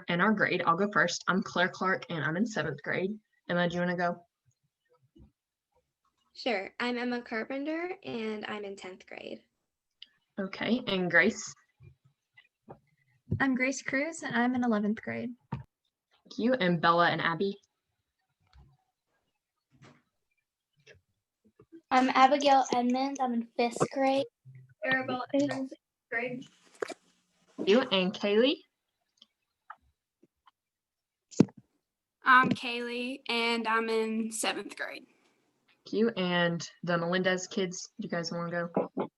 in our grade. I'll go first. I'm Claire Clark, and I'm in 7th grade. Emma, do you want to go? Sure. I'm Emma Carpenter, and I'm in 10th grade. Okay, and Grace? I'm Grace Cruz, and I'm in 11th grade. Thank you. And Bella and Abby? I'm Abigail Edmonds. I'm in 5th grade. Arabella Edmonds, 6th grade. Thank you. And Kaylee? I'm Kaylee, and I'm in 7th grade. Thank you. And the Melendez kids, do you guys want to go?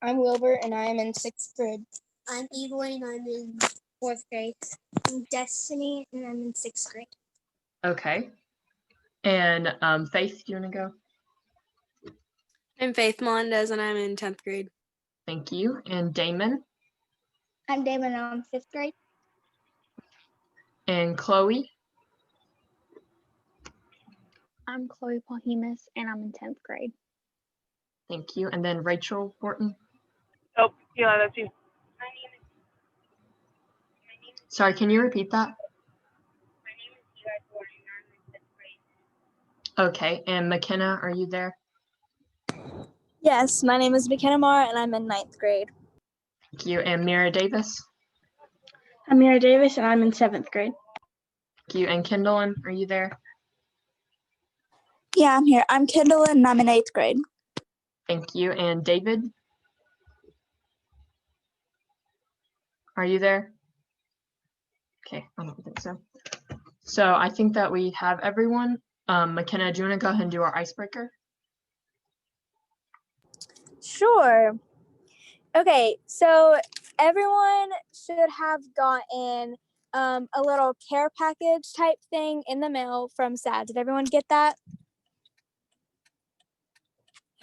I'm Wilbur, and I am in 6th grade. I'm Evelyn. I'm in 4th grade. I'm Destiny, and I'm in 6th grade. Okay. And Faith, do you want to go? I'm Faith Melendez, and I'm in 10th grade. Thank you. And Damon? I'm Damon. I'm 5th grade. And Chloe? I'm Chloe Paulhemus, and I'm in 10th grade. Thank you. And then Rachel Horton? Oh, yeah, that's you. Sorry, can you repeat that? Okay, and McKenna, are you there? Yes, my name is McKenna Marr, and I'm in 9th grade. Thank you. And Mira Davis? I'm Mira Davis, and I'm in 7th grade. Thank you. And Kendallin, are you there? Yeah, I'm here. I'm Kendall, and I'm in 8th grade. Thank you. And David? Are you there? Okay, I don't think so. So I think that we have everyone. McKenna, do you want to go ahead and do our icebreaker? Sure. Okay, so everyone should have gotten a little care package type thing in the mail from SADD. Did everyone get that?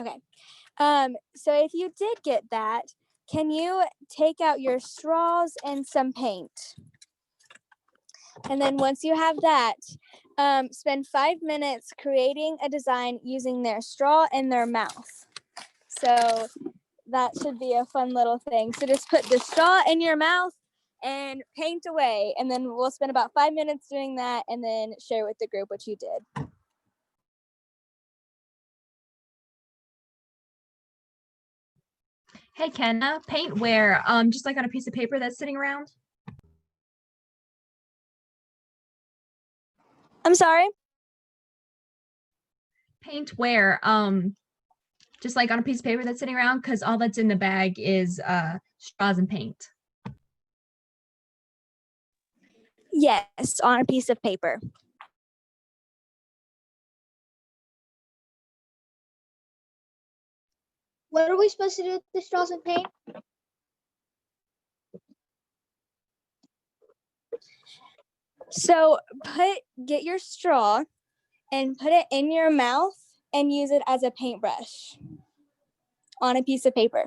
Okay. So if you did get that, can you take out your straws and some paint? And then once you have that, spend 5 minutes creating a design using their straw and their mouth. So that should be a fun little thing. So just put the straw in your mouth and paint away. And then we'll spend about 5 minutes doing that and then share with the group what you did. Hey, Kenna, paint where? Just like on a piece of paper that's sitting around? I'm sorry? Paint where? Just like on a piece of paper that's sitting around, because all that's in the bag is straws and paint. Yes, on a piece of paper. What are we supposed to do with the straws and paint? So get your straw and put it in your mouth and use it as a paintbrush on a piece of paper.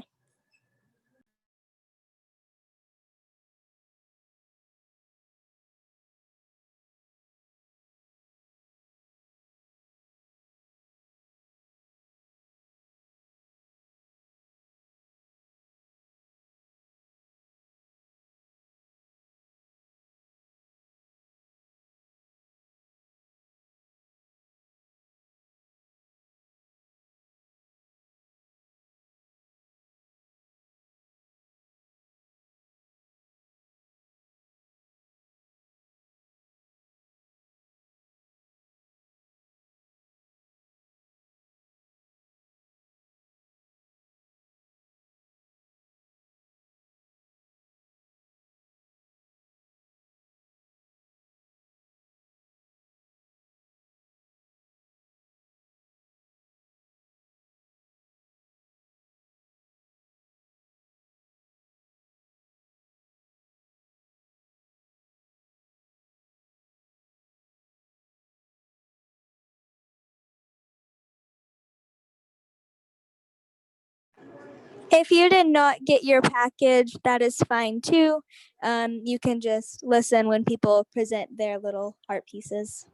If you did not get your package, that is fine too. You can just listen when people present their little art pieces.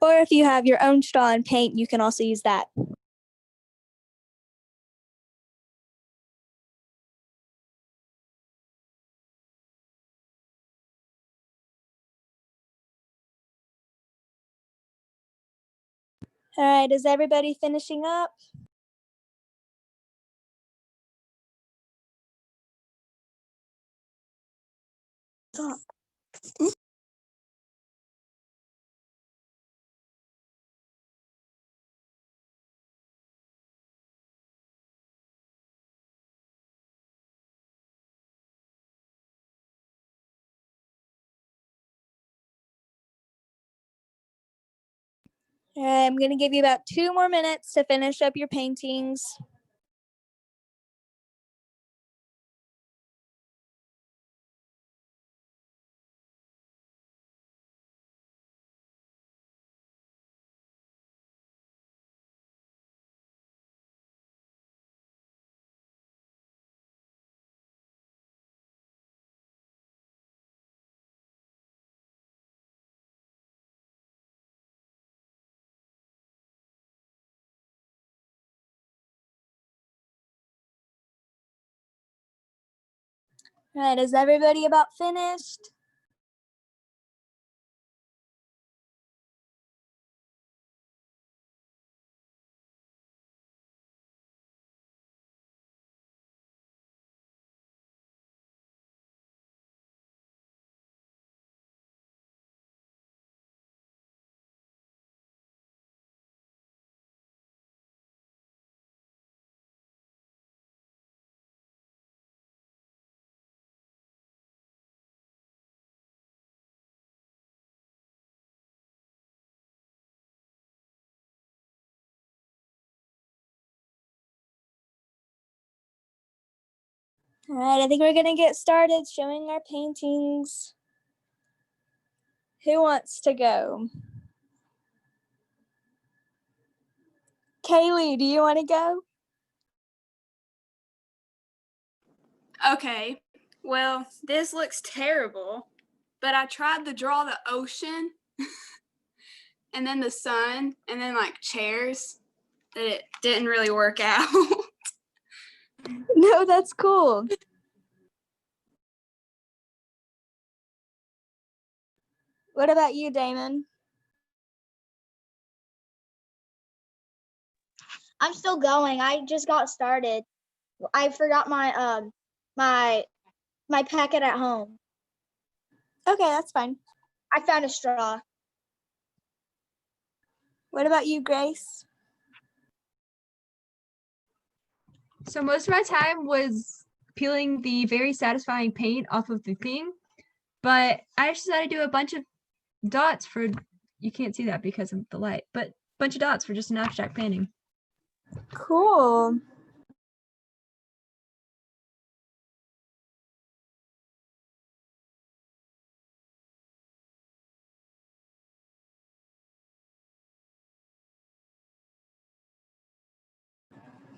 Or if you have your own straw and paint, you can also use that. All right, is everybody finishing up? All right, I'm going to give you about 2 more minutes to finish up your paintings. All right, is everybody about finished? All right, I think we're gonna get started showing our paintings. Who wants to go? Kaylee, do you want to go? Okay, well, this looks terrible, but I tried to draw the ocean and then the sun and then like chairs, but it didn't really work out. No, that's cool. What about you, Damon? I'm still going. I just got started. I forgot my packet at home. Okay, that's fine. I found a straw. What about you, Grace? So most of my time was peeling the very satisfying paint off of the thing, but I just decided to do a bunch of dots for, you can't see that because of the light, but a bunch of dots for just an abstract painting. Cool.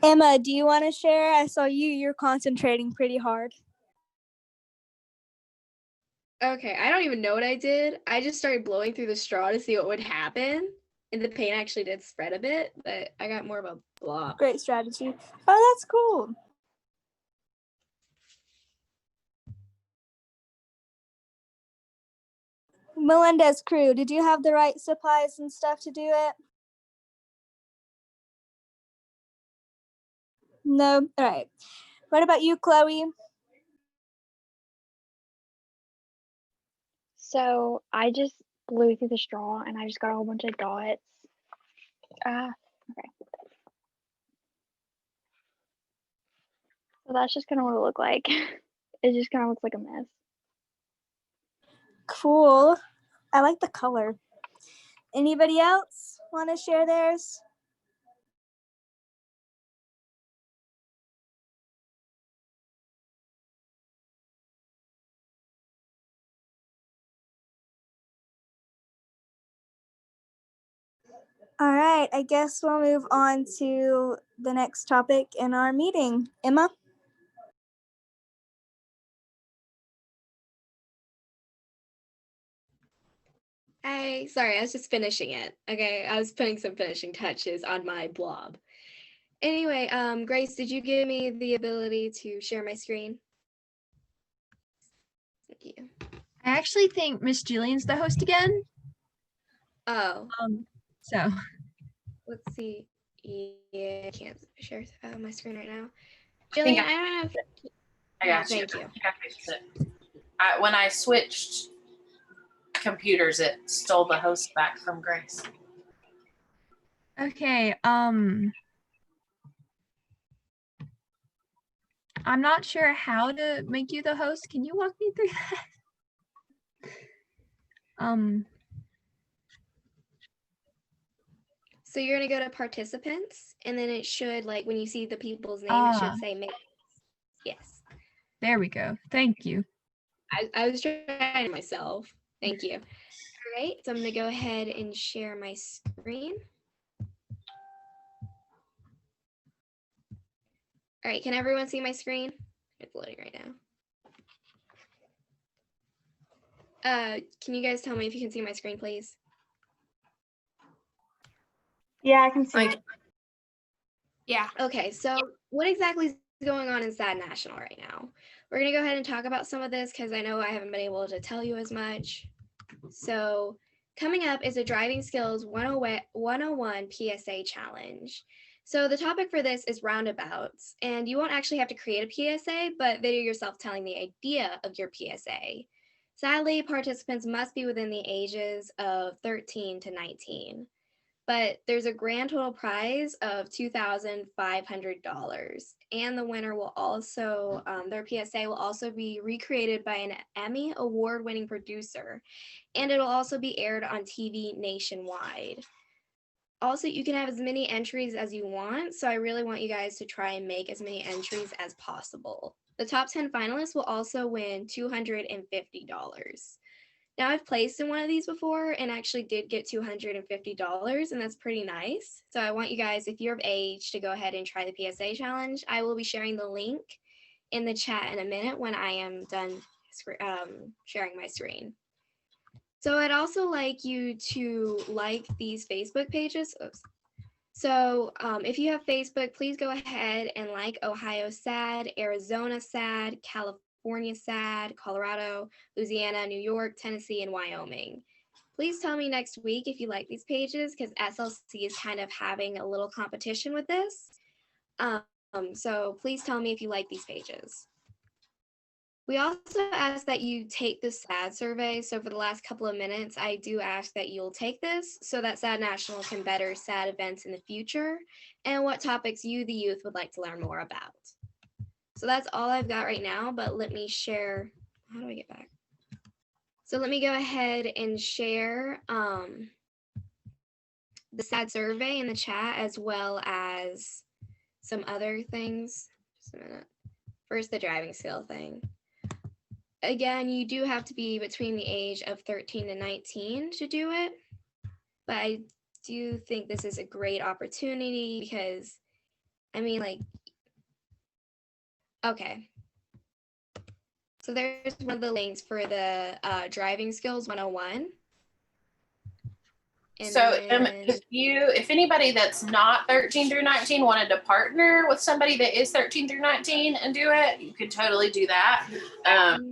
Emma, do you want to share? I saw you're concentrating pretty hard. Okay, I don't even know what I did. I just started blowing through the straw to see what would happen. And the paint actually did spread a bit, but I got more of a blob. Great strategy. Oh, that's cool. Melendez crew, did you have the right supplies and stuff to do it? No? All right. What about you, Chloe? So I just blew through the straw and I just got a whole bunch of dots. Okay. So that's just kind of what it looked like. It just kind of looks like a mess. Cool. I like the color. Anybody else want to share theirs? All right, I guess we'll move on to the next topic in our meeting. Emma? Sorry, I was just finishing it. Okay, I was putting some finishing touches on my blob. Anyway, Grace, did you give me the ability to share my screen? Thank you. I actually think Miss Jillian's the host again. Oh, So let's see. Yeah, I can't share my screen right now. I think Jillian, I don't know if I got you. thank you. I think I fixed it. When I switched computers, it stole the host back from Grace. Okay, I'm not sure how to make you the host. Can you walk me through that? So you're gonna go to participants, and then it should, like, when you see the people's name, it should say make. Yes. There we go. Thank you. I was trying myself. Thank you. All right, so I'm gonna go ahead and share my screen. All right, can everyone see my screen? It's loading right now. Can you guys tell me if you can see my screen, please? Yeah, I can see it. Yeah. Okay, so what exactly is going on in SADD National right now? We're gonna go ahead and talk about some of this because I know I haven't been able to tell you as much. So coming up is a driving skills 101 PSA challenge. So the topic for this is roundabouts, and you won't actually have to create a PSA, but video yourself telling the idea of your PSA. Sadly, participants must be within the ages of 13 to 19. But there's a grand total prize of $2,500, and the winner will also, their PSA will also be recreated by an Emmy award-winning producer, and it'll also be aired on TV nationwide. Also, you can have as many entries as you want, so I really want you guys to try and make as many entries as possible. The top 10 finalists will also win $250. Now, I've placed in one of these before and actually did get $250, and that's pretty nice. So I want you guys, if you're of age, to go ahead and try the PSA challenge. I will be sharing the link in the chat in a minute when I am done sharing my screen. So I'd also like you to like these Facebook pages. Oops. So if you have Facebook, please go ahead and like Ohio SADD, Arizona SADD, California SADD, Colorado, Louisiana, New York, Tennessee, and Wyoming. Please tell me next week if you like these pages because SLC is kind of having a little competition with this. So please tell me if you like these pages. We also ask that you take the SADD survey. So for the last couple of minutes, I do ask that you'll take this so that SADD National can better SADD events in the future and what topics you, the youth, would like to learn more about. So that's all I've got right now, but let me share, how do I get back? So let me go ahead and share the SADD survey in the chat as well as some other things. Just a minute. First, the driving skill thing. Again, you do have to be between the age of 13 and 19 to do it, but I do think this is a great opportunity because, I mean, like, okay. So there's one of the links for the driving skills 101. And So then, if anybody that's not 13 through 19 wanted to partner with somebody that is 13 through 19 and do it, you could totally do that.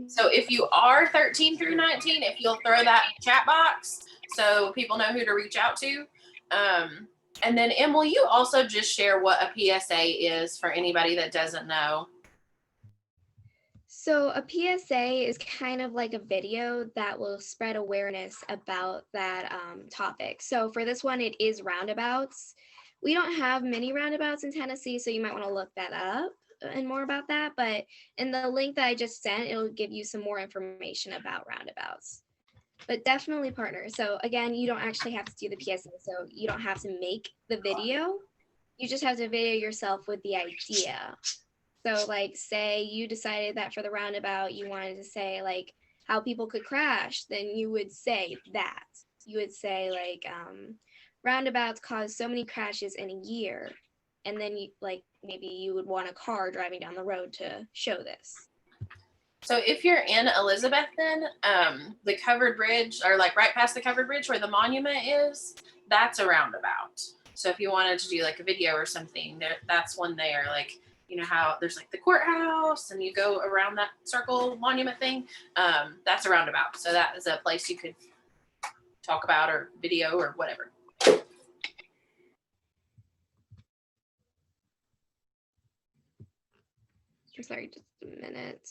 So if you are 13 through 19, if you'll throw that chat box so people know who to reach out to. And then, Em, will you also just share what a PSA is for anybody that doesn't know? so a PSA is kind of like a video that will spread awareness about that topic. So for this one, it is roundabouts. We don't have many roundabouts in Tennessee, so you might want to look that up and more about that. But in the link that I just sent, it'll give you some more information about roundabouts. But definitely partner. So again, you don't actually have to do the PSA, so you don't have to make the video. You just have to video yourself with the idea. So like say you decided that for the roundabout, you wanted to say like how people could crash, then you would say that. You would say like roundabouts cause so many crashes in a year. And then you like maybe you would want a car driving down the road to show this. So if you're in Elizabethton, the covered bridge or like right past the covered bridge where the monument is, that's a roundabout. So if you wanted to do like a video or something, that's one there. Like, you know how there's like the courthouse and you go around that circle monument thing, that's a roundabout. So that is a place you could talk about or video or whatever. I'm sorry, just a minute.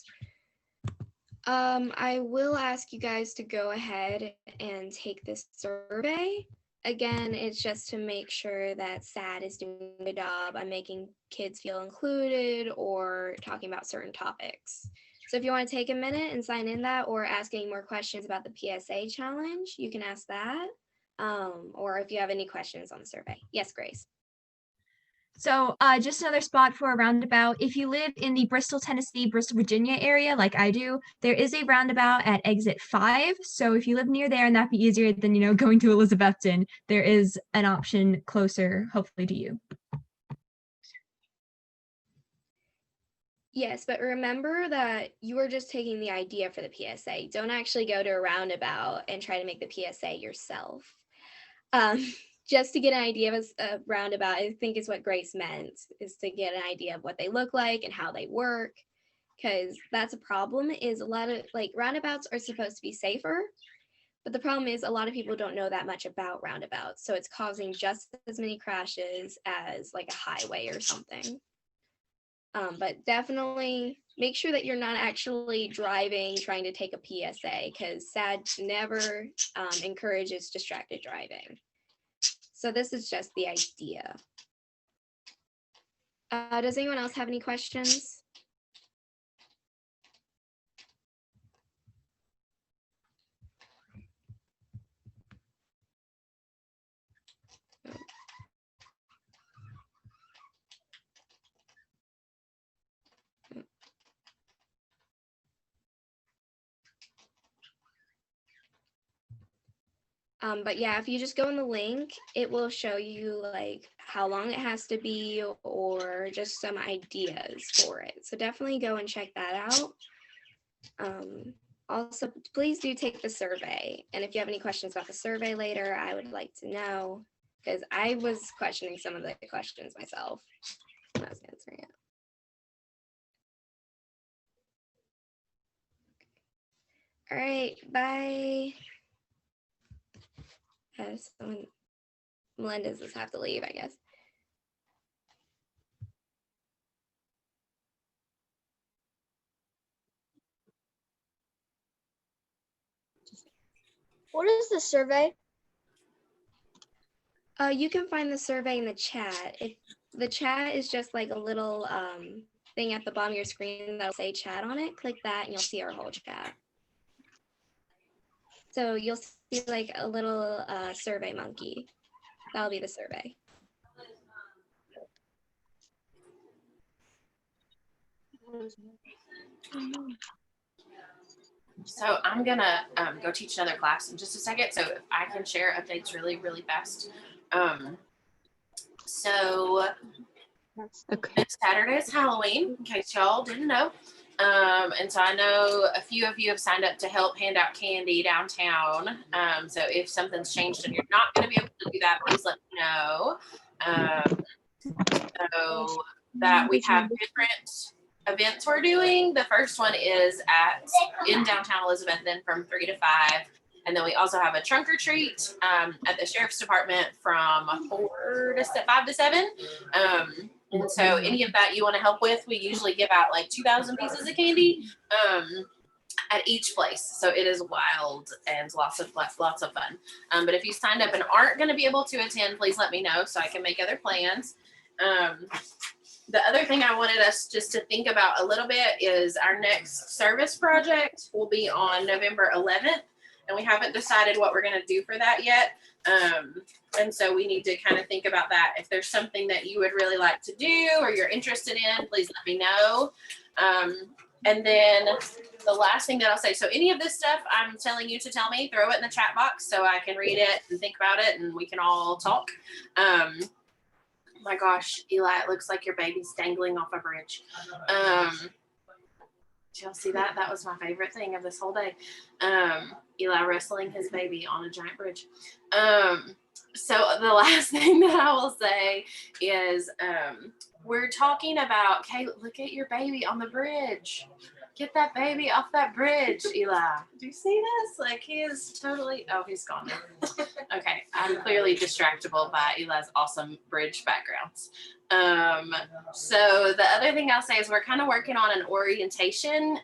I will ask you guys to go ahead and take this survey. Again, it's just to make sure that SADD is doing a good job on making kids feel included or talking about certain topics. So if you want to take a minute and sign in that or ask any more questions about the PSA challenge, you can ask that. Or if you have any questions on the survey. Yes, Grace. So just another spot for a roundabout. If you live in the Bristol, Tennessee, Bristol, Virginia area, like I do, there is a roundabout at exit 5. So if you live near there and that'd be easier than, you know, going to Elizabethton, there is an option closer, hopefully, to you. Yes, but remember that you are just taking the idea for the PSA. Don't actually go to a roundabout and try to make the PSA yourself. Just to get an idea of a roundabout, I think is what Grace meant, is to get an idea of what they look like and how they work. Because that's a problem, is a lot of, like, roundabouts are supposed to be safer, but the problem is a lot of people don't know that much about roundabouts. So it's causing just as many crashes as like a highway or something. But definitely make sure that you're not actually driving, trying to take a PSA, because SADD never encourages distracted driving. So this is just the idea. Does anyone else have any questions? But yeah, if you just go in the link, it will show you like how long it has to be or just some ideas for it. So definitely go and check that out. Also, please do take the survey. And if you have any questions about the survey later, I would like to know, because I was questioning some of the questions myself when I was answering it. All right, bye. Someone, Melinda's just have to leave, I guess. What is the survey? You can find the survey in the chat. The chat is just like a little thing at the bottom of your screen that'll say chat on it. Click that and you'll see our whole chat. So you'll see like a little survey monkey. That'll be the survey. So I'm gonna go teach another class in just a second. So if I can share updates really, really fast. So this Saturday is Halloween, in case y'all didn't know. And so I know a few of you have signed up to help hand out candy downtown. So if something's changed and you're not gonna be able to do that, please let me know. So that we have different events we're doing. The first one is in downtown Elizabethton from 3 to 5. And then we also have a trunk or treat at the sheriff's department from 5 to 7. And so any of that you want to help with, we usually give out like 2,000 pieces of candy at each place. So it is wild and lots of fun. But if you signed up and aren't going to be able to attend, please let me know so I can make other plans. The other thing I wanted us just to think about a little bit is our next service project will be on November 11th. And we haven't decided what we're going to do for that yet. And so we need to kind of think about that. If there's something that you would really like to do or you're interested in, please let me know. And then the last thing that I'll say, so any of this stuff I'm telling you to tell me, throw it in the chat box so I can read it and think about it and we can all talk. My gosh, Eli, it looks like your baby's dangling off a bridge. Did y'all see that? That was my favorite thing of this whole day. Eli wrestling his baby on a giant bridge. So the last thing that I will say is we're talking about, okay, look at your baby on the bridge. Get that baby off that bridge, Eli. Do you see this? Like he is totally, oh, he's gone. Okay, I'm clearly distractible by Eli's awesome bridge backgrounds. So the other thing I'll say is we're kind of working on an orientation.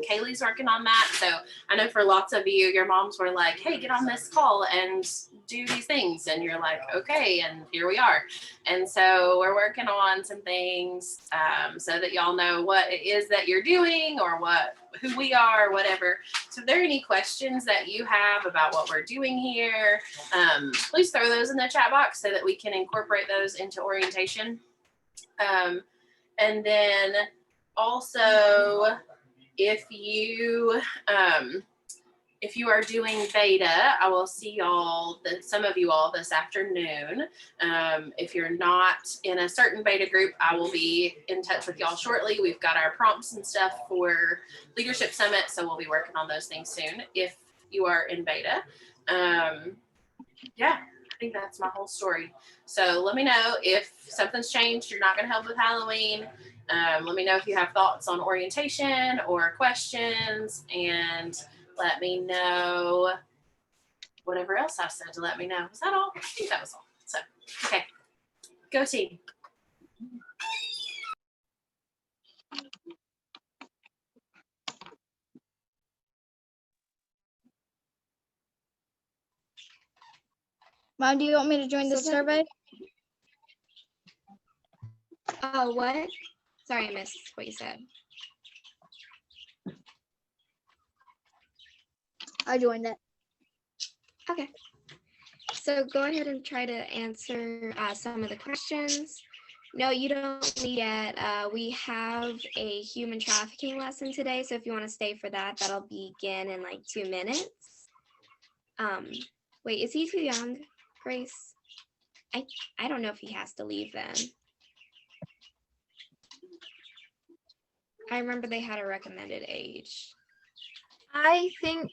Kaylee's working on that. So I know for lots of you, your moms were like, hey, get on this call and do these things. And you're like, okay, and here we are. And so we're working on some things so that y'all know what it is that you're doing or who we are, whatever. So if there are any questions that you have about what we're doing here, please throw those in the chat box so that we can incorporate those into orientation. And then also, if you are doing beta, I will see y'all, some of you all this afternoon. If you're not in a certain beta group, I will be in touch with y'all shortly. We've got our prompts and stuff for Leadership Summit, so we'll be working on those things soon if you are in beta. Yeah, I think that's my whole story. So let me know if something's changed, you're not going to help with Halloween. Let me know if you have thoughts on orientation or questions, and let me know whatever else I said to let me know. Was that all? I think that was all. So, okay, go team. Mom, do you want me to join the So that- survey? Oh, what? Sorry, I missed what you said. I joined it. Okay. So go ahead and try to answer some of the questions. No, you don't need yet. We have a human trafficking lesson today. So if you want to stay for that, that'll begin in like 2 minutes. Wait, is he too young, Grace? I don't know if he has to leave then. I remember they had a recommended age. I think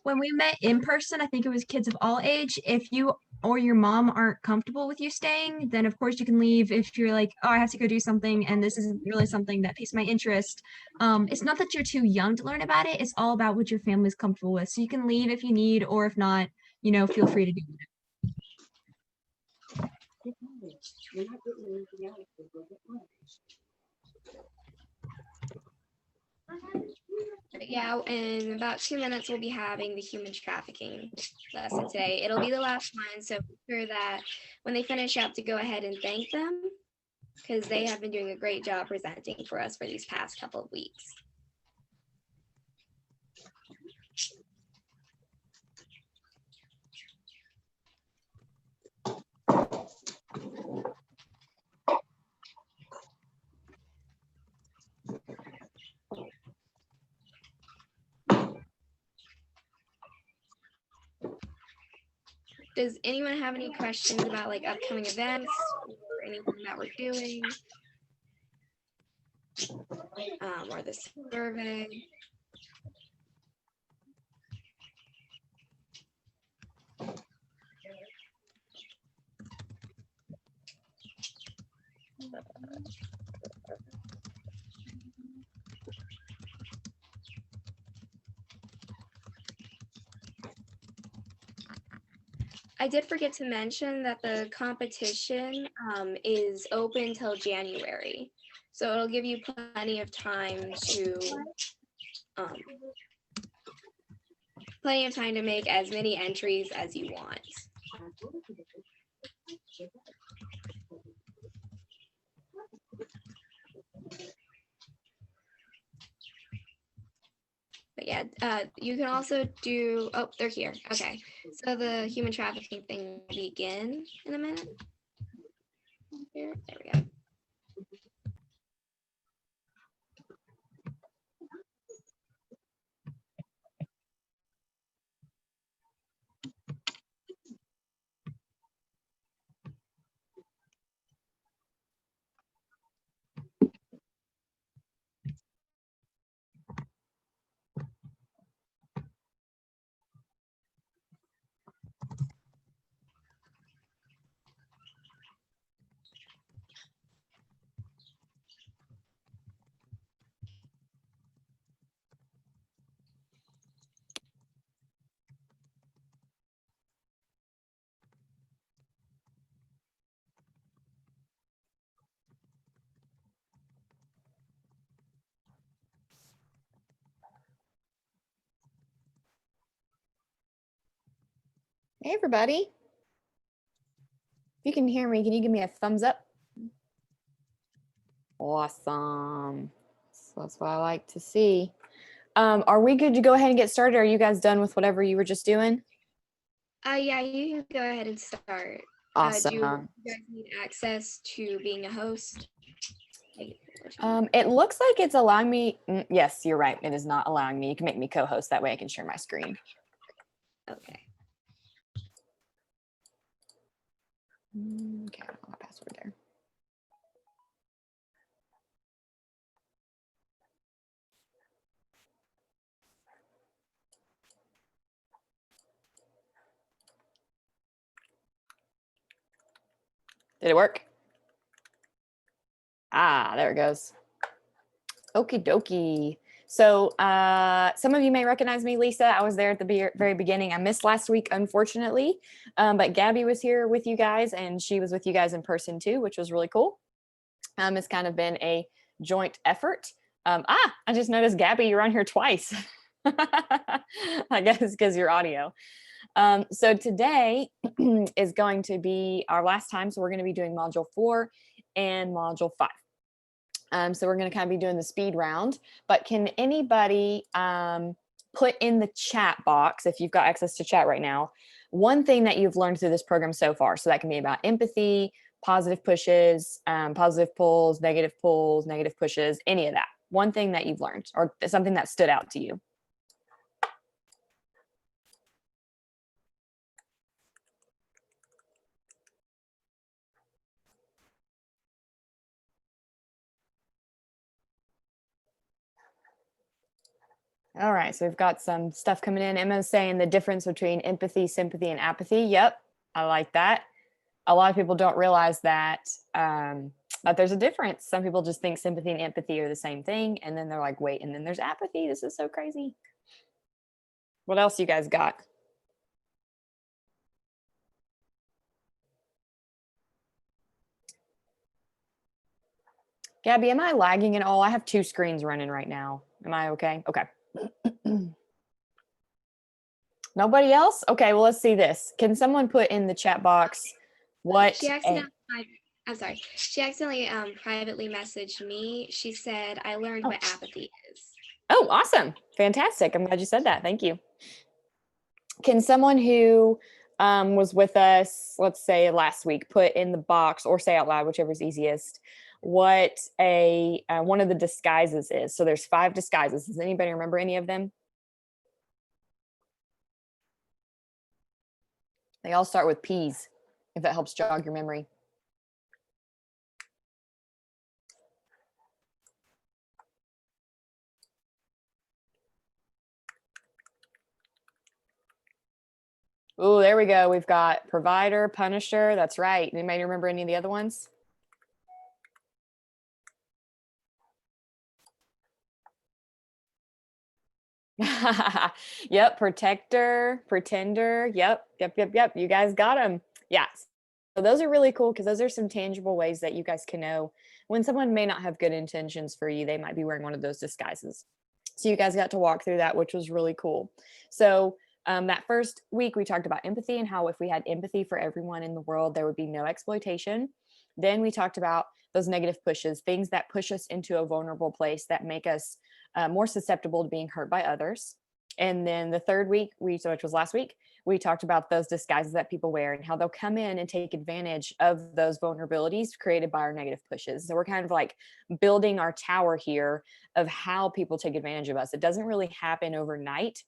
when we met in person, I think it was kids of all age. If you or your mom aren't comfortable with you staying, then of course you can leave. If you're like, oh, I have to go do something and this isn't really something that piques my interest. It's not that you're too young to learn about it. It's all about what your family's comfortable with. So you can leave if you need, or if not, feel free to do it. But yeah, in about 2 minutes, we'll be having the human trafficking lesson today. It'll be the last one, so be sure that when they finish up to go ahead and thank them, because they have been doing a great job presenting for us for these past couple of weeks. Does anyone have any questions about like upcoming events or anything that we're doing? Or the survey? I did forget to mention that the competition is open till January. So it'll give you plenty of time to make as many entries as you want. But yeah, you can also do, oh, they're here. Okay. So the human trafficking thing will begin in a minute. Here, there we go. Hey, everybody. If you can hear me, can you give me a thumbs up? Awesome. So that's what I like to see. Are we good to go ahead and get started? Are you guys done with whatever you were just doing? Yeah, you can go ahead and start. Awesome. Do you guys need access to being a host? It looks like it's allowing me. Yes, you're right. It is not allowing me. You can make me co-host. That way I can share my screen. Okay. Okay, I don't know my password there. Did it work? Ah, there it goes. Okie dokie. So some of you may recognize me, Lisa. I was there at the very beginning. I missed last week, unfortunately, but Gabby was here with you guys, and she was with you guys in person too, which was really cool. It's kind of been a joint effort. I just noticed, Gabby, you're on here twice. I guess because your audio. So today is going to be our last time. So we're going to be doing module 4 and module 5. So we're going to kind of be doing the speed round, but can anybody put in the chat box, if you've got access to chat right now, one thing that you've learned through this program so far? So that can be about empathy, positive pushes, positive pulls, negative pushes, any of that. One thing that you've learned or something that stood out to you. All right, so we've got some stuff coming in. Emma's saying the difference between empathy, sympathy, and apathy. Yep, I like that. A lot of people don't realize that there's a difference. Some people just think sympathy and empathy are the same thing, and then they're like, wait, and then there's apathy. This is so crazy. What else you guys got? Gabby, am I lagging at all? I have 2 screens running right now. Am I okay? Okay. Nobody else? Okay, well, let's see this. Can someone put in the chat box what I'm sorry. She accidentally privately messaged me. She said, I learned what apathy is. Oh, awesome. Fantastic. I'm glad you said that. Thank you. Can someone who was with us, let's say last week, put in the box or say out loud, whichever's easiest, what one of the disguises is? So there's 5 disguises. Does anybody remember any of them? They all start with P's, if that helps jog your memory. Oh, there we go. We've got provider, punisher. That's right. Anybody remember any of the other ones? Yep, protector, pretender. Yep. You guys got them. Yeah. So those are really cool because those are some tangible ways that you guys can know when someone may not have good intentions for you. They might be wearing one of those disguises. So you guys got to walk through that, which was really cool. So that first week we talked about empathy and how if we had empathy for everyone in the world, there would be no exploitation. Then we talked about those negative pushes, things that push us into a vulnerable place that make us more susceptible to being hurt by others. And then the third week, which was last week, we talked about those disguises that people wear and how they'll come in and take advantage of those vulnerabilities created by our negative pushes. So we're kind of like building our tower here of how people take advantage of us. It doesn't really happen overnight.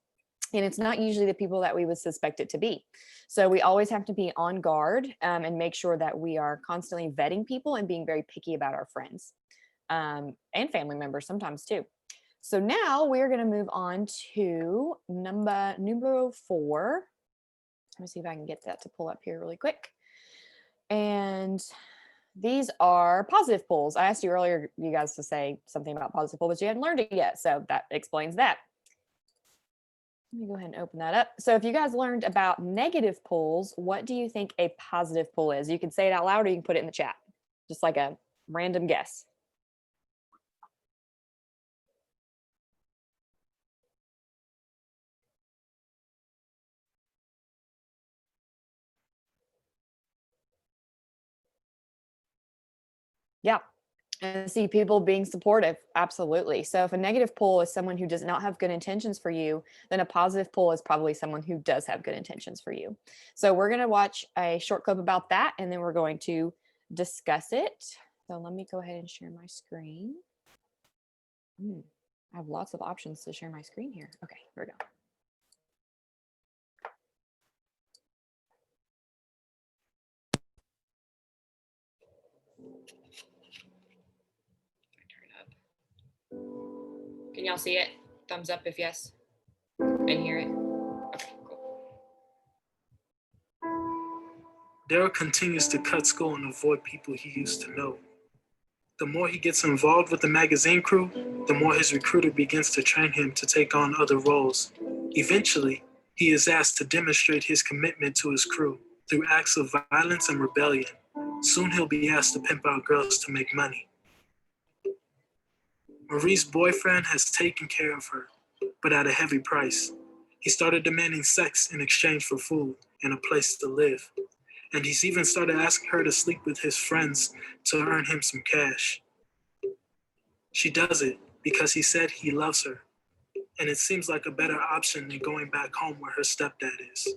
And it's not usually the people that we would suspect it to be. So we always have to be on guard and make sure that we are constantly vetting people and being very picky about our friends and family members sometimes too. So now we're going to move on to number 4. Let me see if I can get that to pull up here really quick. And these are positive pulls. I asked you earlier, you guys, to say something about positive pull, but you hadn't learned it yet. So that explains that. Let me go ahead and open that up. So if you guys learned about negative pulls, what do you think a positive pull is? You can say it out loud or you can put it in the chat. Just like a random guess. Yeah. And see people being supportive. Absolutely. So if a negative pull is someone who does not have good intentions for you, then a positive pull is probably someone who does have good intentions for you. So we're going to watch a short clip about that, and then we're going to discuss it. So let me go ahead and share my screen. I have lots of options to share my screen here. Okay, here we go. Can y'all see it? Thumbs up if yes. And hear it. Okay, cool. Daryl continues to cut school and avoid people he used to know. The more he gets involved with the magazine crew, the more his recruiter begins to train him to take on other roles. Eventually, he is asked to demonstrate his commitment to his crew through acts of violence and rebellion. Soon he'll be asked to pimp out girls to make money. Marie's boyfriend has taken care of her, but at a heavy price. He started demanding sex in exchange for food and a place to live. And he's even started asking her to sleep with his friends to earn him some cash. She does it because he said he loves her, and it seems like a better option than going back home where her stepdad is.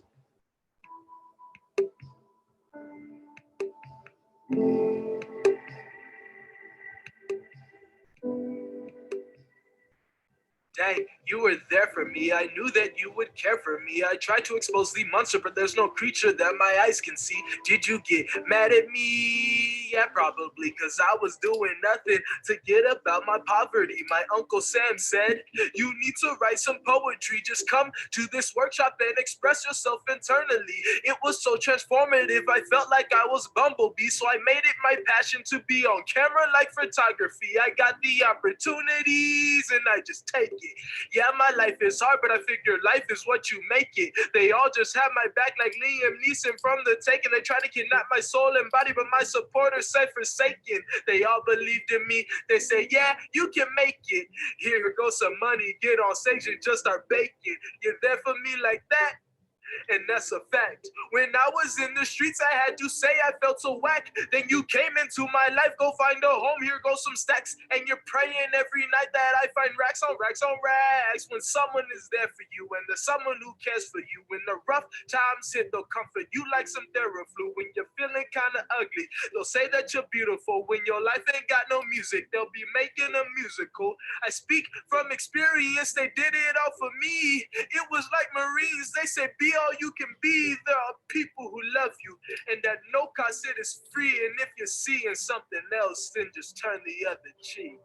Dang, you were there for me. I knew that you would care for me. I tried to expose the monster, but there's no creature that my eyes can see. Did you get mad at me? Yeah, probably, because I was doing nothing to get about my poverty. My Uncle Sam said, you need to write some poetry. Just come to this workshop and express yourself internally. It was so transformative. I felt like I was Bumblebee, so I made it my passion to be on camera like photography. I got the opportunities and I just take it. Yeah, my life is hard, but I figure life is what you make it. They all just have my back like Liam Neeson from The Taken. They try to kidnap my soul and body, but my supporters say forsaken. They all believed in me. They say, yeah, you can make it. Here goes some money. Get on stage and just start baking. You're there for me like that? And that's a fact. When I was in the streets, I had to say I felt so whack. Then you came into my life, go find a home, here go some stacks. And you're praying every night that I find racks on racks on racks. When someone is there for you, and there's someone who cares for you. When the rough times hit, they'll comfort you like some Theraflu. When you're feeling kind of ugly, they'll say that you're beautiful. When your life ain't got no music, they'll be making a musical. I speak from experience, they did it all for me. It was like Marines, they said, be all you can be. There are people who love you, and that no cost it is free. And if you're seeing something else, then just turn the other cheek.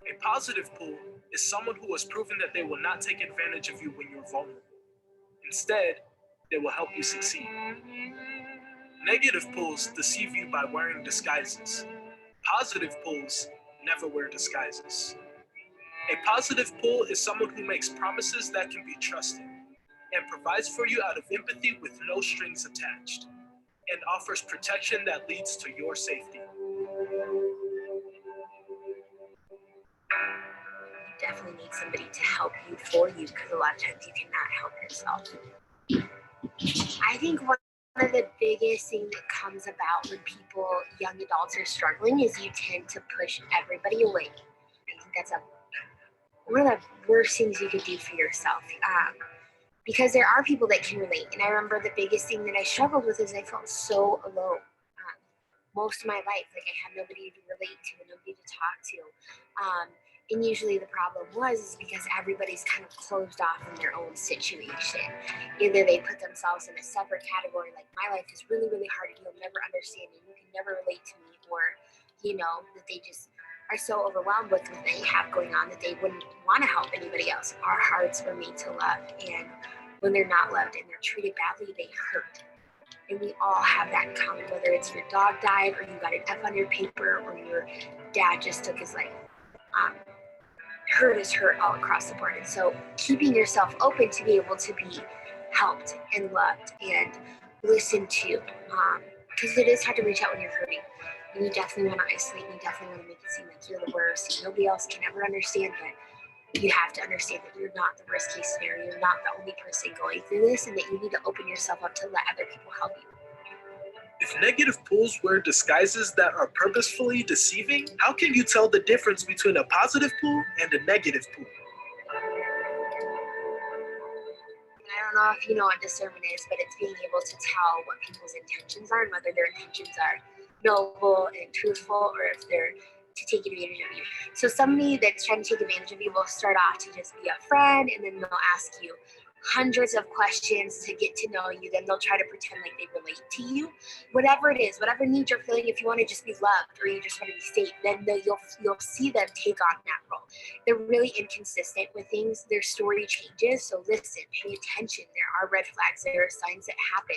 A positive pull is someone who has proven that they will not take advantage of you when you're vulnerable. Instead, they will help you succeed. Negative pulls deceive you by wearing disguises. Positive pulls never wear disguises. A positive pull is someone who makes promises that can be trusted and provides for you out of empathy with no strings attached and offers protection that leads to your safety. You definitely need somebody to help you for you, because a lot of times you cannot help yourself. I think one of the biggest things that comes about when people, young adults, are struggling is you tend to push everybody away. I think that's one of the worst things you could do for yourself. Because there are people that can relate. And I remember the biggest thing that I struggled with is I felt so alone most of my life. Like I had nobody to relate to and nobody to talk to. And usually the problem is because everybody's kind of closed off in their own situation. Either they put themselves in a separate category, like my life is really, really hard and you'll never understand and you can never relate to me, or, that they just are so overwhelmed with what they have going on that they wouldn't want to help anybody else. Our hearts were made to love, and when they're not loved and they're treated badly, they hurt. And we all have that in common, whether it's your dog died or you got an F on your paper or your dad just took his life. Hurt is hurt all across the board. And so keeping yourself open to be able to be helped and loved and listened to because it is hard to reach out when you're hurting. And you definitely want to isolate, and you definitely want to make it seem like you're the worst. And nobody else can ever understand that. You have to understand that you're not the worst case scenario. You're not the only person going through this, and that you need to open yourself up to let other people help you. If negative pulls wear disguises that are purposefully deceiving, how can you tell the difference between a positive pull and a negative pull? And I don't know if you know what discernment is, but it's being able to tell what people's intentions are and whether their intentions are noble and truthful, or if they're to take advantage of you. So somebody that's trying to take advantage of you will start off to just be a friend, and then they'll ask you hundreds of questions to get to know you. Then they'll try to pretend like they relate to you. Whatever it is, whatever need you're feeling, if you want to just be loved or you just want to be safe, then you'll see them take on that role. They're really inconsistent with things. Their story changes. So listen, pay attention. There are red flags. There are signs that happen.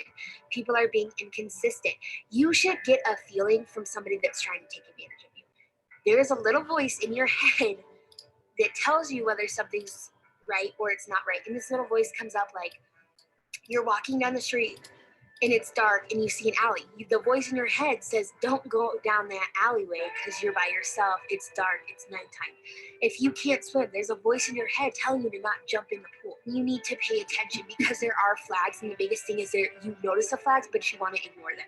People are being inconsistent. You should get a feeling from somebody that's trying to take advantage of you. There is a little voice in your head that tells you whether something's right or it's not right. And this little voice comes up like, you're walking down the street and it's dark and you see an alley. The voice in your head says, don't go down that alleyway because you're by yourself. It's dark. It's nighttime. If you can't swim, there's a voice in your head telling you to not jump in the pool. You need to pay attention because there are flags. And the biggest thing is you notice the flags, but you want to ignore them.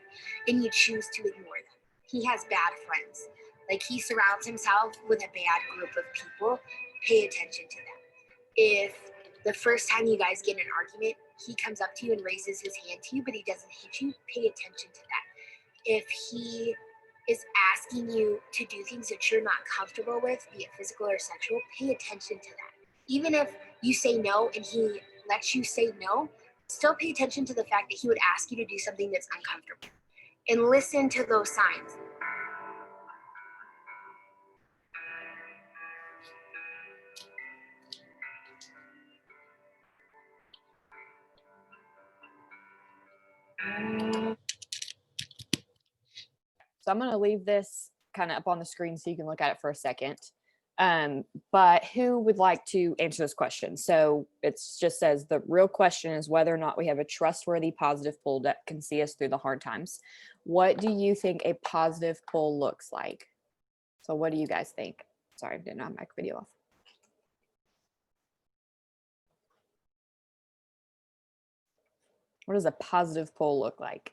And you choose to ignore them. He has bad friends. Like, he surrounds himself with a bad group of people. Pay attention to them. If the first time you guys get in an argument, he comes up to you and raises his hand to you, but he doesn't hit you, pay attention to that. If he is asking you to do things that you're not comfortable with, be it physical or sexual, pay attention to that. Even if you say no and he lets you say no, still pay attention to the fact that he would ask you to do something that's uncomfortable. And listen to those signs. So I'm going to leave this kind of up on the screen so you can look at it for a second. But who would like to answer this question? So it just says the real question is whether or not we have a trustworthy positive pull that can see us through the hard times. What do you think a positive pull looks like? So what do you guys think? Sorry, I didn't have my video off. What does a positive pull look like?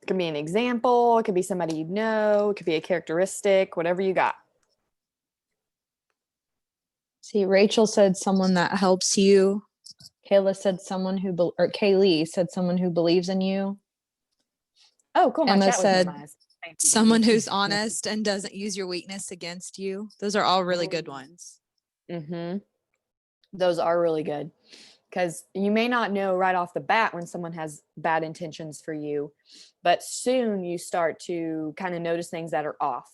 It could be an example, it could be somebody you know, it could be a characteristic, whatever you got. See, Rachel said someone that helps you. Kayla said someone who, or Kaylee said someone who believes in you. Oh, cool. My Emma chat was said memorized. Thank you. someone who's honest and doesn't use your weakness against you. Those are all really good ones. Mm-hmm. Those are really good, because you may not know right off the bat when someone has bad intentions for you, but soon you start to kind of notice things that are off.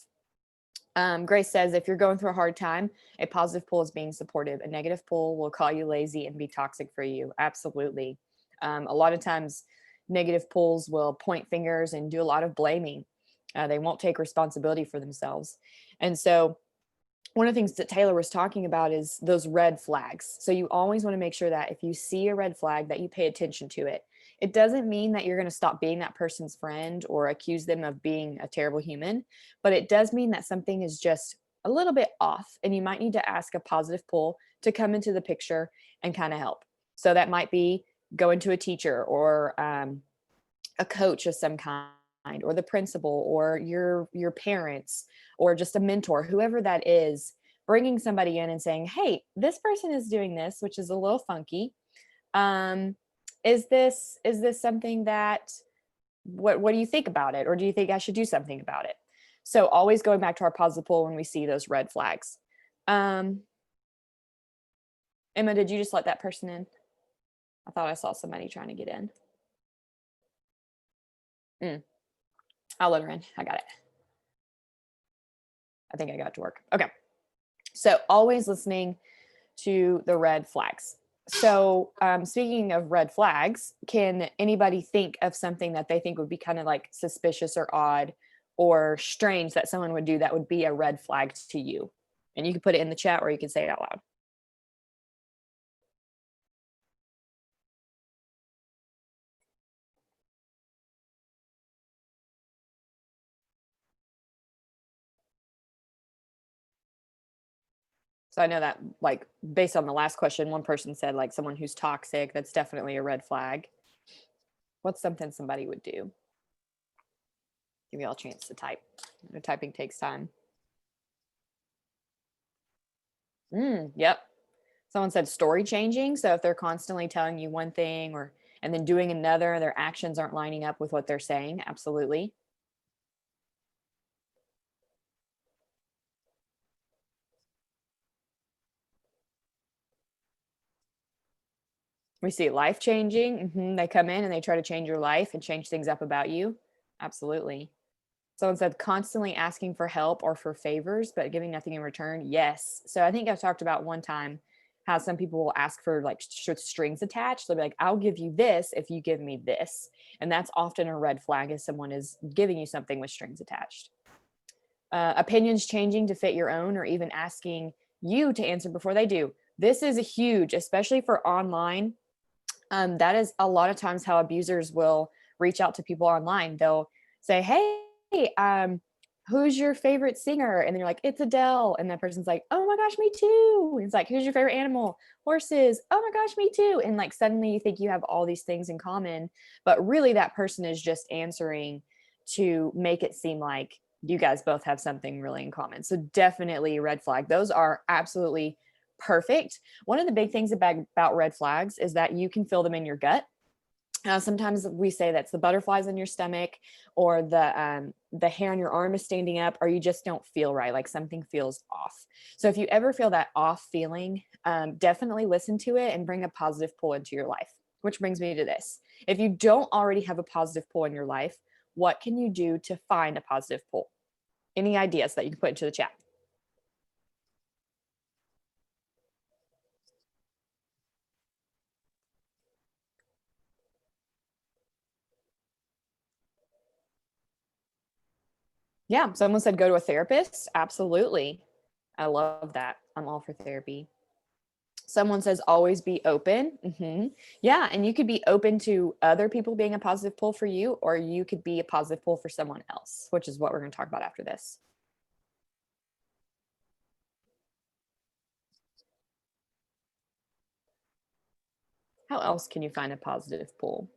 Grace says, if you're going through a hard time, a positive pull is being supportive. A negative pull will call you lazy and be toxic for you. Absolutely. A lot of times negative pulls will point fingers and do a lot of blaming. They won't take responsibility for themselves. And so one of the things that Taylor was talking about is those red flags. So you always want to make sure that if you see a red flag, that you pay attention to it. It doesn't mean that you're going to stop being that person's friend or accuse them of being a terrible human, but it does mean that something is just a little bit off, and you might need to ask a positive pull to come into the picture and kind of help. So that might be going to a teacher or a coach of some kind, or the principal, or your parents, or just a mentor, whoever that is, bringing somebody in and saying, hey, this person is doing this, which is a little funky. Is this something that, what do you think about it? Or do you think I should do something about it? So always going back to our positive pull when we see those red flags. Emma, did you just let that person in? I thought I saw somebody trying to get in. I'll let her in. I got it. I think I got it to work. Okay. So always listening to the red flags. So speaking of red flags, can anybody think of something that they think would be kind of like suspicious or odd or strange that someone would do that would be a red flag to you? And you can put it in the chat or you can say it out loud. So I know that, like, based on the last question, one person said like someone who's toxic, that's definitely a red flag. What's something somebody would do? Give you all a chance to type. The typing takes time. Yep. Someone said story changing. So if they're constantly telling you one thing or and then doing another, their actions aren't lining up with what they're saying. Absolutely. We see life changing. They come in and they try to change your life and change things up about you. Absolutely. Someone said constantly asking for help or for favors, but giving nothing in return. Yes. So I think I've talked about one time how some people will ask for like strings attached. They'll be like, I'll give you this if you give me this. And that's often a red flag if someone is giving you something with strings attached. Opinions changing to fit your own or even asking you to answer before they do. This is a huge, especially for online. That is a lot of times how abusers will reach out to people online. They'll say, hey, who's your favorite singer? And then you're like, it's Adele. And that person's like, oh my gosh, me too. And it's like, who's your favorite animal? Horses. Oh my gosh, me too. And like suddenly you think you have all these things in common, but really that person is just answering to make it seem like you guys both have something really in common. So definitely red flag. Those are absolutely perfect. One of the big things about red flags is that you can feel them in your gut. Sometimes we say that's the butterflies in your stomach or the hair on your arm is standing up, or you just don't feel right, like something feels off. So if you ever feel that off feeling, definitely listen to it and bring a positive pull into your life, which brings me to this. If you don't already have a positive pull in your life, what can you do to find a positive pull? Any ideas that you can put into the chat? Yeah, someone said go to a therapist. Absolutely. I love that. I'm all for therapy. Someone says always be open. Yeah, and you could be open to other people being a positive pull for you, or you could be a positive pull for someone else, which is what we're going to talk about after this. How else can you find a positive pull?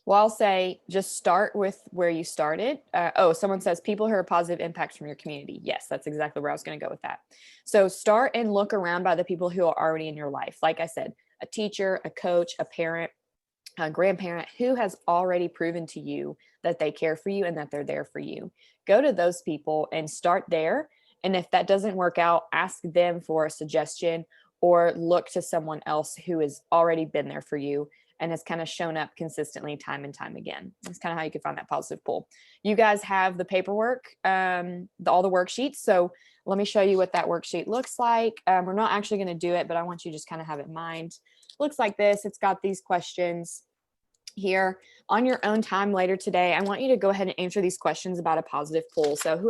Well, I'll say just start with where you started. Someone says people who are positive impacts from your community. Yes, that's exactly where I was going to go with that. So start and look around by the people who are already in your life. Like I said, a teacher, a coach, a parent, a grandparent who has already proven to you that they care for you and that they're there for you. Go to those people and start there. And if that doesn't work out, ask them for a suggestion or look to someone else who has already been there for you and has kind of shown up consistently time and time again. That's kind of how you can find that positive pull. You guys have the paperwork, all the worksheets. So let me show you what that worksheet looks like. We're not actually going to do it, but I want you to just kind of have it in mind. Looks like this. It's got these questions here. On your own time later today, I want you to go ahead and answer these questions about a positive pull. So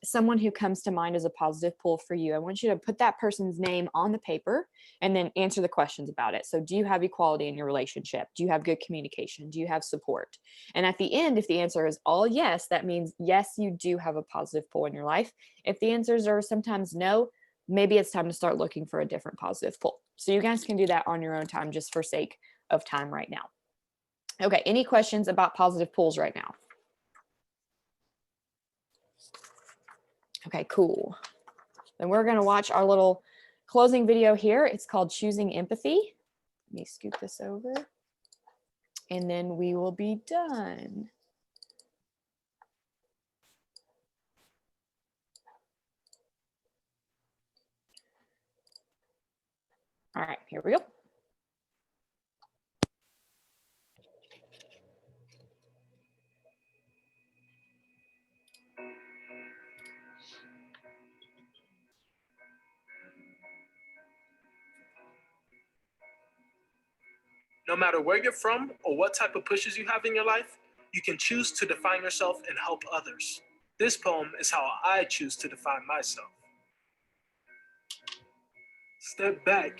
someone who comes to mind as a positive pull for you, I want you to put that person's name on the paper and then answer the questions about it. So do you have equality in your relationship? Do you have good communication? Do you have support? And at the end, if the answer is all yes, that means yes, you do have a positive pull in your life. If the answers are sometimes no, maybe it's time to start looking for a different positive pull. So you guys can do that on your own time just for sake of time right now. Okay, any questions about positive pulls right now? Okay, cool. Then we're going to watch our little closing video here. It's called Choosing Empathy. Let me scoot this over. And then we will be done. All right, here we go. No matter where you're from or what type of pushes you have in your life, you can choose to define yourself and help others. This poem is how I choose to define myself. Step back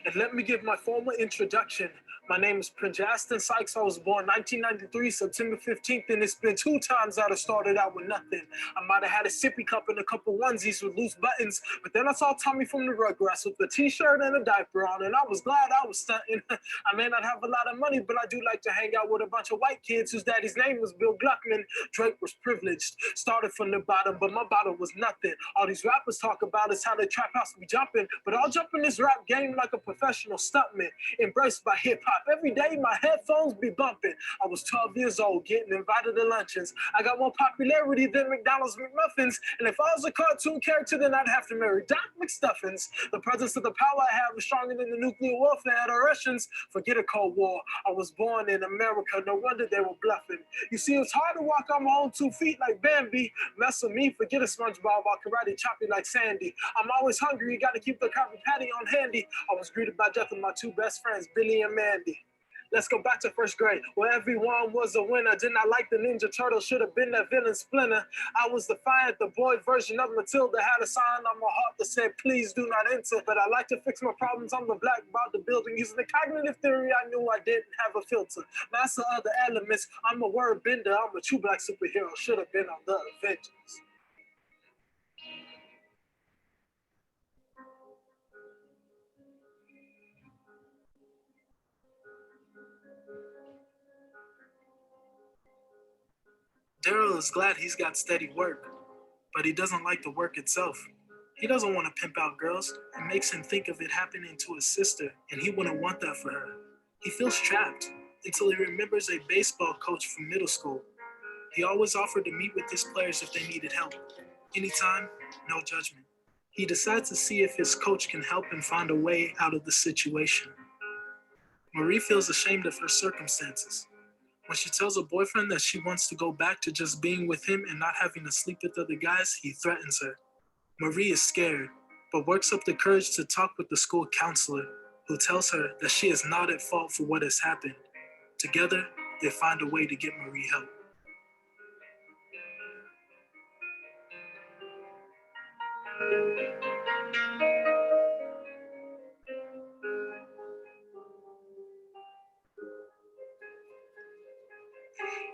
and let me give my formal introduction. My name is Prince Aston Sykes. I was born 1993, September 15th, and it's been 2 times I'd have started out with nothing. I might have had a sippy cup and a couple onesies with loose buttons, but then I saw Tommy from the Rugrats with a t-shirt and a diaper on, and I was glad I was stunting. I may not have a lot of money, but I do like to hang out with a bunch of white kids whose daddy's name was Bill Gluckman. Drake was privileged, started from the bottom, but my bottom was nothing. All these rappers talk about is how the trap house be jumping, but I'll jump in this rap game like a professional stuntman, embraced by hip-hop. Every day my headphones be bumping. I was 12 years old, getting invited to luncheons. I got more popularity than McDonald's McMuffins, and if I was a cartoon character, then I'd have to marry Doc McStuffins. The presence of the power I have was stronger than the nuclear warfare of the Russians. Forget a Cold War. I was born in America, no wonder they were bluffing. You see, it's hard to walk on my own 2 feet like Bambi. Mess with me, forget a SpongeBob, I'll karate chop you like Sandy. I'm always hungry, you gotta keep the Krabby Patty on handy. I was greeted by death with my 2 best friends, Billy and Mandy. Let's go back to first grade, where everyone was a winner. Did not like the Ninja Turtle, should have been that villain Splinter. I was defiant, the boy version of Matilda. Had a sign on my heart that said, please do not enter. But I like to fix my problems on the black about the building. Using the cognitive theory, I knew I didn't have a filter. Master of the elements, I'm a word bender. I'm a true black superhero, should have been on the Avengers. Daryl is glad he's got steady work, but he doesn't like the work itself. He doesn't want to pimp out girls. It makes him think of it happening to his sister, and he wouldn't want that for her. He feels trapped until he remembers a baseball coach from middle school. He always offered to meet with his players if they needed help. Anytime, no judgment. He decides to see if his coach can help him find a way out of the situation. Marie feels ashamed of her circumstances. When she tells her boyfriend that she wants to go back to just being with him and not having to sleep with other guys, he threatens her. Marie is scared, but works up the courage to talk with the school counselor, who tells her that she is not at fault for what has happened. Together, they find a way to get Marie help.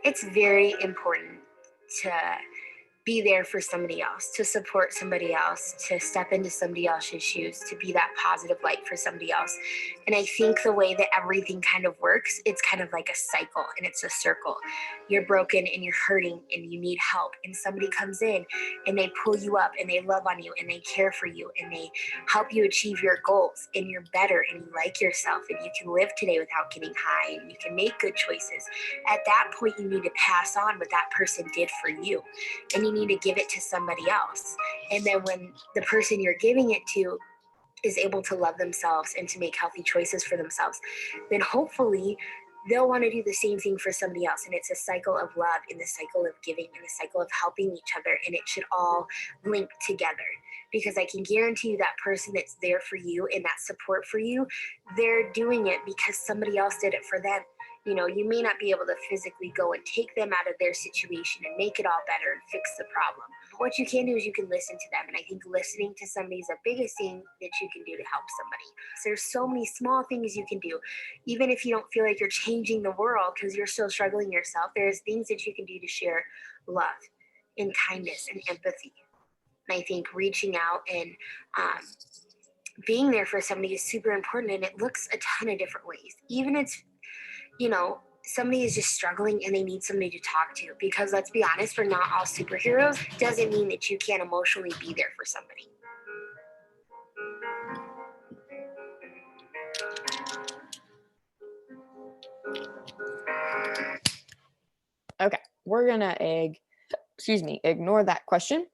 It's very important to be there for somebody else, to support somebody else, to step into somebody else's shoes, to be that positive light for somebody else. And I think the way that everything kind of works, it's kind of like a cycle and it's a circle. You're broken and you're hurting and you need help. And somebody comes in and they pull you up and they love on you and they care for you and they help you achieve your goals and you're better and you like yourself and you can live today without getting high and you can make good choices. At that point, you need to pass on what that person did for you. And you need to give it to somebody else. And then when the person you're giving it to is able to love themselves and to make healthy choices for themselves, then hopefully they'll want to do the same thing for somebody else. And it's a cycle of love and the cycle of giving and the cycle of helping each other. And it should all link together, because I can guarantee you that person that's there for you and that support for you, they're doing it because somebody else did it for them. You know, you may not be able to physically go and take them out of their situation and make it all better and fix the problem. But what you can do is you can listen to them. And I think listening to somebody is the biggest thing that you can do to help somebody. So there's so many small things you can do. Even if you don't feel like you're changing the world because you're still struggling yourself, there's things that you can do to share love and kindness and empathy. And I think reaching out and being there for somebody is super important. And it looks a ton of different ways. Even it's, you know, somebody is just struggling and they need somebody to talk to, because let's be honest, we're not all superheroes. Doesn't mean that you can't emotionally be there for somebody. Okay, we're gonna ignore that question.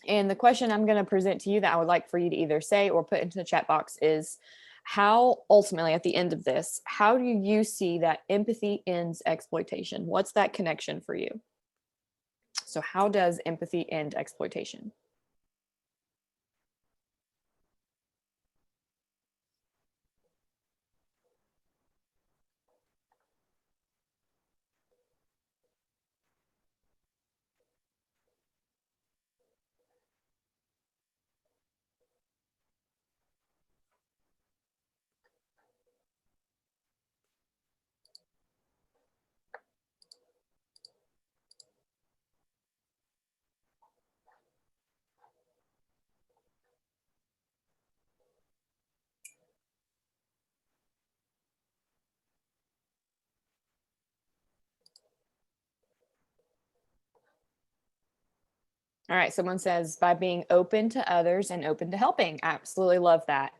And the question I'm gonna present to you that I would like for you to either say or put into the chat box is, how ultimately at the end of this, how do you see that empathy ends exploitation? What's that connection for you? So how does empathy end exploitation? All right, someone says by being open to others and open to helping. Absolutely love that.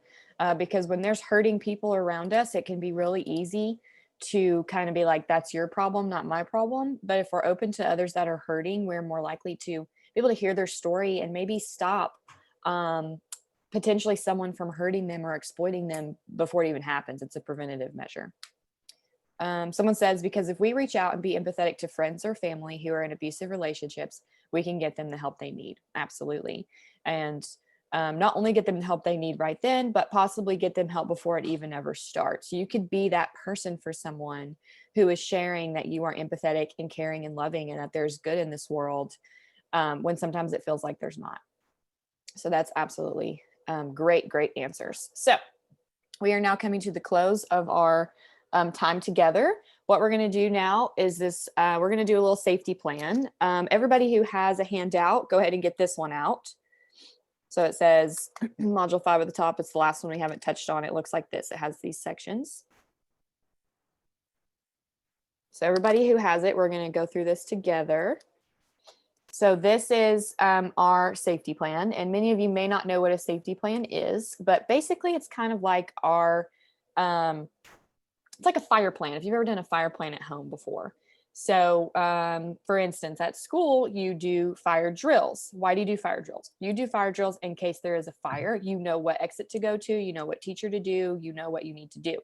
Because when there's hurting people around us, it can be really easy to kind of be like, that's your problem, not my problem. But if we're open to others that are hurting, we're more likely to be able to hear their story and maybe stop potentially someone from hurting them or exploiting them before it even happens. It's a preventative measure. Someone says, because if we reach out and be empathetic to friends or family who are in abusive relationships, we can get them the help they need. Absolutely. And not only get them the help they need right then, but possibly get them help before it even ever starts. You could be that person for someone who is sharing that you are empathetic and caring and loving and that there's good in this world when sometimes it feels like there's not. So that's absolutely great, great answers. So we are now coming to the close of our time together. What we're going to do now is this, we're going to do a little safety plan. Everybody who has a handout, go ahead and get this one out. So it says module 5 at the top. It's the last one we haven't touched on. It looks like this. It has these sections. So everybody who has it, we're going to go through this together. So this is our safety plan. And many of you may not know what a safety plan is, but basically it's kind of like our, it's like a fire plan. If you've ever done a fire plan at home before. So for instance, at school, you do fire drills. Why do you do fire drills? You do fire drills in case there is a fire. You know what exit to go to, you know what teacher to do, you know what you need to do.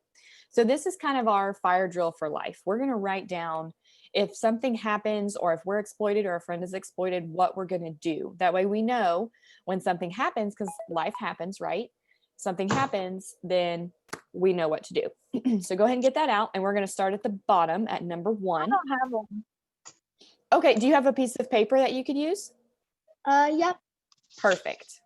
So this is kind of our fire drill for life. We're going to write down if something happens or if we're exploited or a friend is exploited, what we're going to do. That way we know when something happens, because life happens, right? Something happens, then we know what to do. So go ahead and get that out. And we're going to start at the bottom at number 1. I don't have one. Okay. Do you have a piece of paper that you could use? Yep. Perfect.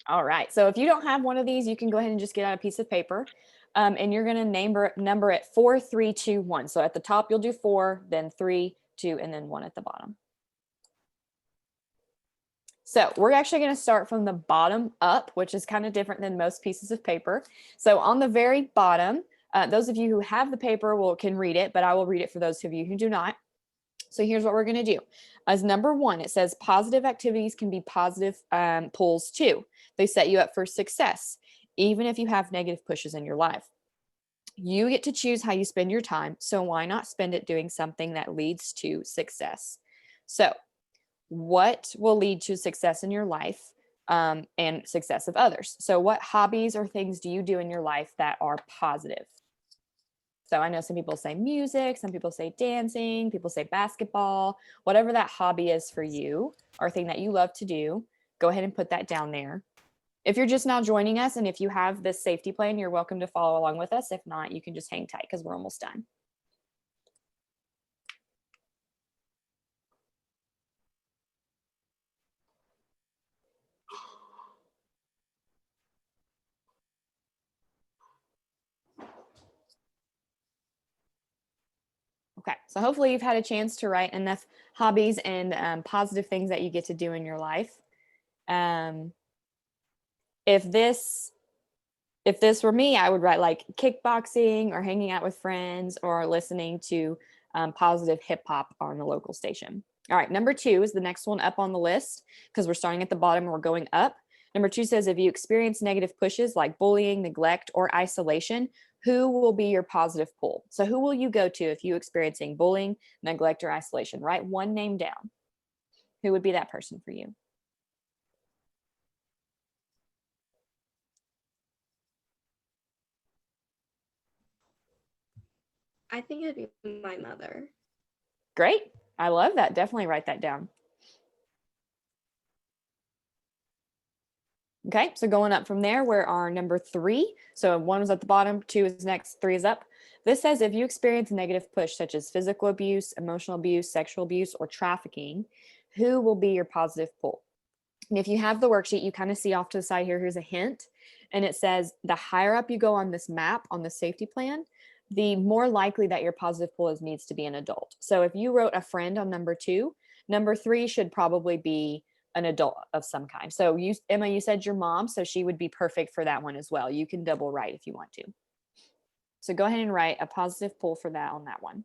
All right. So if you don't have one of these, you can go ahead and just get out a piece of paper. And you're going to number it 4, 3, 2, 1. So at the top, you'll do 4, then 3, 2, and then 1 at the bottom. So we're actually going to start from the bottom up, which is kind of different than most pieces of paper. So on the very bottom, those of you who have the paper can read it, but I will read it for those of you who do not. So here's what we're going to do. As number 1, it says positive activities can be positive pulls too. They set you up for success, even if you have negative pushes in your life. You get to choose how you spend your time. So why not spend it doing something that leads to success? So what will lead to success in your life and success of others? So what hobbies or things do you do in your life that are positive? So I know some people say music, some people say dancing, people say basketball, whatever that hobby is for you or thing that you love to do, go ahead and put that down there. If you're just now joining us and if you have this safety plan, you're welcome to follow along with us. If not, you can just hang tight because we're almost done. Okay, so hopefully you've had a chance to write enough hobbies and positive things that you get to do in your life. If this were me, I would write like kickboxing or hanging out with friends or listening to positive hip hop on the local station. All right, number 2 is the next one up on the list because we're starting at the bottom and we're going up. Number 2 says, if you experience negative pushes like bullying, neglect, or isolation, who will be your positive pull? So who will you go to if you're experiencing bullying, neglect, or isolation? Write one name down. Who would be that person for you? I think it'd be my mother. Great. I love that. Definitely write that down. Okay, so going up from there, we're our number 3. So 1 is at the bottom, 2 is next, 3 is up. This says if you experience negative push, such as physical abuse, emotional abuse, sexual abuse, or trafficking, who will be your positive pull? And if you have the worksheet, you kind of see off to the side here, here's a hint. And it says the higher up you go on this map, on the safety plan, the more likely that your positive pull needs to be an adult. So if you wrote a friend on number 2, number 3 should probably be an adult of some kind. So you, Emma, you said your mom, so she would be perfect for that one as well. You can double write if you want to. So go ahead and write a positive pull for that on that one.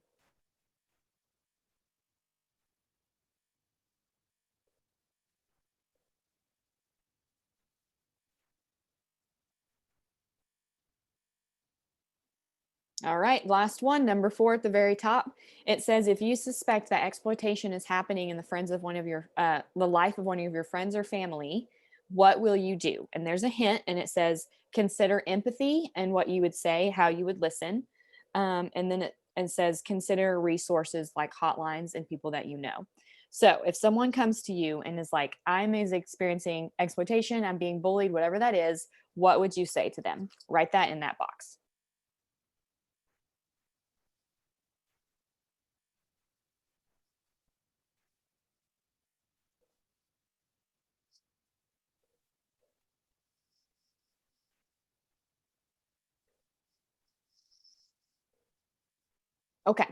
All right, last one, number 4 at the very top. It says if you suspect that exploitation is happening in the the life of one of your friends or family, what will you do? And there's a hint, and it says consider empathy and what you would say, how you would listen, and then it says consider resources like hotlines and people that you know. So if someone comes to you and is like, I'm experiencing exploitation, I'm being bullied, whatever that is, what would you say to them? Write that in that box. Okay.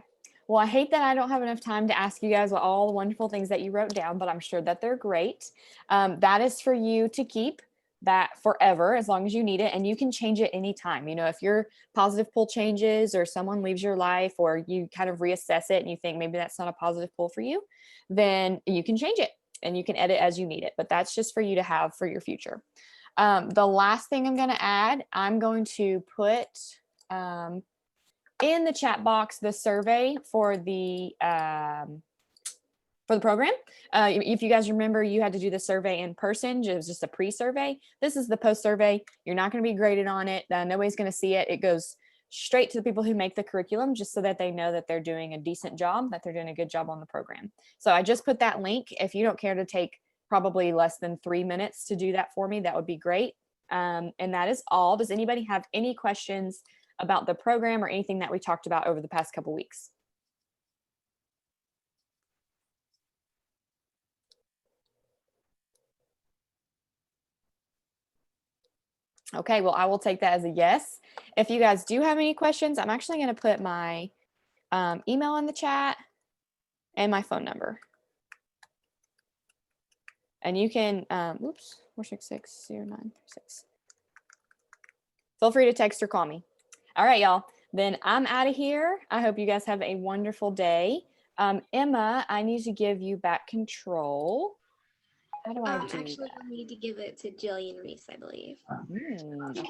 Well, I hate that I don't have enough time to ask you guys all the wonderful things that you wrote down, but I'm sure that they're great. That is for you to keep that forever as long as you need it, and you can change it anytime. You know, if your positive pull changes or someone leaves your life or you kind of reassess it and you think maybe that's not a positive pull for you, then you can change it and you can edit as you need it. But that's just for you to have for your future. The last thing I'm going to add, I'm going to put in the chat box the survey for the program. If you guys remember, you had to do the survey in person. It was just a pre-survey. This is the post survey. You're not going to be graded on it. Nobody's going to see it. It goes straight to the people who make the curriculum, just so that they know that they're doing a decent job, that they're doing a good job on the program. So I just put that link. If you don't care to take probably less than 3 minutes to do that for me, that would be great. And that is all. Does anybody have any questions about the program or anything that we talked about over the past couple weeks? Okay, well, I will take that as a yes. If you guys do have any questions, I'm actually going to put my email in the chat and my phone number. And you can, 466-0936. Feel free to text or call me. All right, y'all. Then I'm out of here. I hope you guys have a wonderful day. Emma, I need to give you back control. How do I do Actually, that? we need to give it to Jillian Reese, I believe.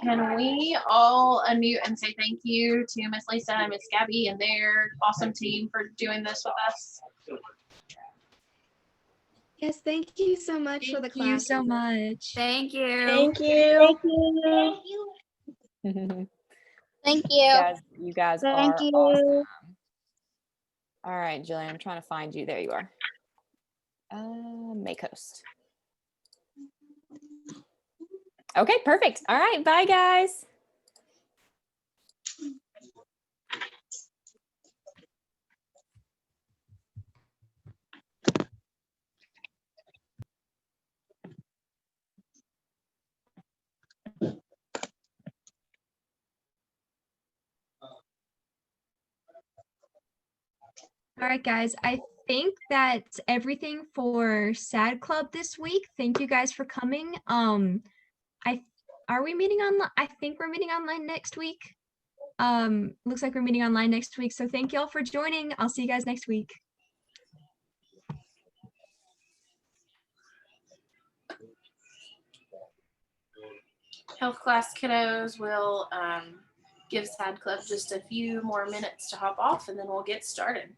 Can we all unmute and say thank you to Miss Lisa and Miss Gabby and their awesome team for doing this with us? Yes, thank you so much for the class. Thank you so much. Thank you. Thank you. Thank you. Thank you. You guys Thank are you. awesome. All right, Jillian, I'm trying to find you. There you are. Make host. Okay, perfect. All right, bye guys. All right, guys. I think that's everything for SADD Club this week. Thank you guys for coming. Are we meeting online? I think we're meeting online next week. Looks like we're meeting online next week. So thank you all for joining. I'll see you guys next week. Health class kiddos will give SADD Club just a few more minutes to hop off, and then we'll get started.